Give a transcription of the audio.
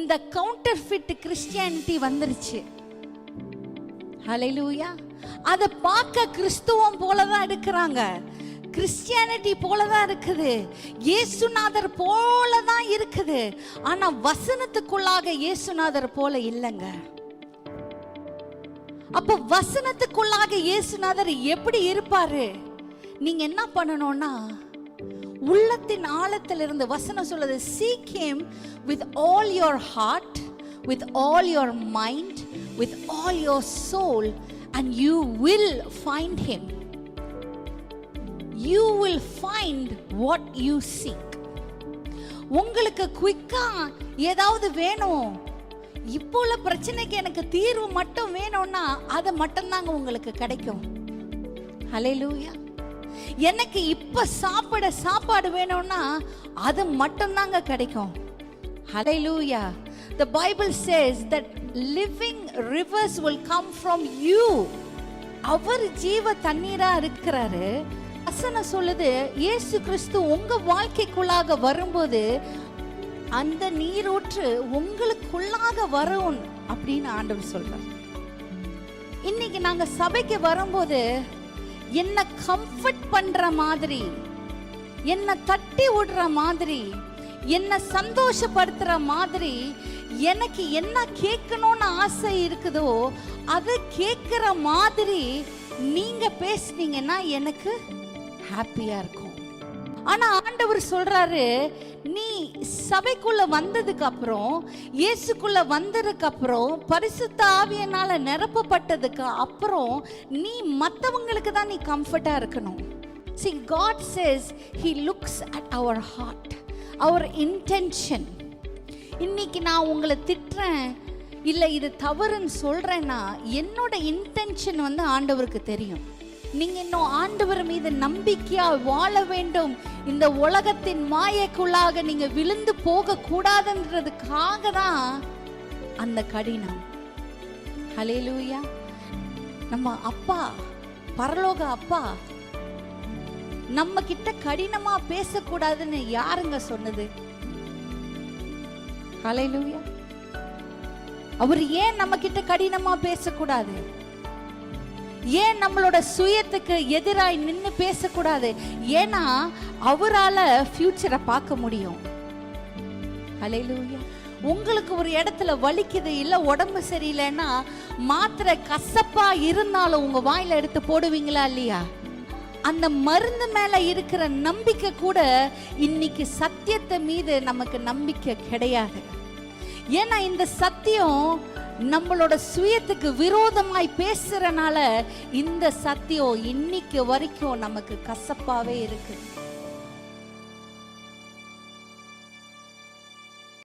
இந்த counterfeit Christianity வந்துருச்சு. ஹல்லேலூயா. அதை பார்க்க கிறிஸ்துவம் போலதான் இருக்கிறாங்க, கிறிஸ்டியானிட்டி போலதான் இருக்குது, இயேசுநாதர் போலதான் இருக்குது. ஆனா வசனத்துக்குள்ளாக இயேசுநாதர் போல இல்லைங்க. அப்ப வசனத்துக்குள்ளாக இயேசுநாதர் எப்படி இருப்பாரு? நீங்க என்ன பண்ணணும்னா, உள்ளத்தின் ஆழத்திலிருந்து வசனம் சொல்லுது, seek him with all your heart, with all your mind, with all your soul, and you will find him. You will find what you seek. உங்களுக்கு குயிக்கா ஏதாவது வேணும், இப்போ உள்ள பிரச்சனைக்கு எனக்கு தீர்வு மட்டும் வேணும்னா அது மட்டும்தாங்க உங்களுக்கு கிடைக்கும். ஹல்லேலூயா. எனக்கு இப்ப சாப்பாடு வேணும்னா அது மட்டும்தாங்க கிடைக்கும். ஹல்லேலூயா. The Bible says that living rivers will come from you. அவர் ஜீவ தண்ணீரா இருக்கிறாரு. வசனம் சொல்லுது, இயேசு கிறிஸ்து உங்க வாழ்க்கைக்குள்ளாக வரும்போது அந்த நீரூற்று உங்களுக்குள்ளாக வரும் அப்படின்னு ஆண்டவர் சொல்றார். இன்னைக்கு நாங்க சபைக்கு வரும்போது என்ன கம்ஃபர்ட் பண்ற மாதிரி, என்ன தட்டி விடுற மாதிரி, என்ன சந்தோஷப்படுத்துற மாதிரி, எனக்கு என்ன கேட்கணும்னு ஆசை இருக்குதோ அதை கேட்கிற மாதிரி நீங்க பேசுனீங்கன்னா எனக்கு ஹாப்பியா இருக்கும். ஆனா ஆண்டவர் சொல்றாரு, நீ சபைக்குள்ள வந்ததுக்கு அப்புறம், இயேசுக்குள்ள வந்ததுக்கு அப்புறம், பரிசுத்த ஆவியினால நிரப்பப்பட்டதுக்கு அப்புறம் நீ மற்றவங்களுக்கு தான் நீ கம்ஃபர்ட்டா இருக்கணும். See, God says he looks at our heart, our intention. இன்னைக்கு நான் உங்களை திட்டுறேன், இல்லை இது தவறுன்னு சொல்றேன்னா என்னோட இன்டென்ஷன் ஆண்டவருக்கு தெரியும். நீங்க இன்னும் ஆண்டவர் மீது நம்பிக்கையா வாழ வேண்டும், இந்த உலகத்தின் மாயைக்குள்ளாக நீங்க விழுந்து போக கூடாதுன்றதுக்காக தான் அந்த கடினம். ஹல்லேலூயா. நம்ம அப்பா, பரலோக அப்பா நம்ம கிட்ட கடினமா பேசக்கூடாதுன்னு யாருங்க சொன்னது? ஹல்லேலூயா. அவர் ஏன் நம்ம கிட்ட கடினமா பேசக்கூடாது? ஏன் நம்மளோட சுயத்துக்கு எதிராய் நின்று பேசக்கூடாது? ஏன்னா அவரால ஃபியூச்சரை பார்க்க முடியும். ஹல்லேலூயா. உங்களுக்கு ஒரு இடத்துல வலிக்குது, இல்ல உடம்பு சரியில்லைன்னா மாத்திரை கசப்பா இருந்தாலும் உங்க வாயில எடுத்து போடுவீங்களா இல்லையா? அந்த மருந்து மேல இருக்கிற நம்பிக்கை கூட இன்னைக்கு சத்தியத்தை மீது நமக்கு நம்பிக்கை கிடையாது. ஏன்னா இந்த சத்தியம் நம்மளோட சுயத்துக்கு விரோதமாய் பேசுறனால இந்த சத்தியம் இன்னைக்கு வரைக்கும் நமக்கு கசப்பாவே இருக்கு.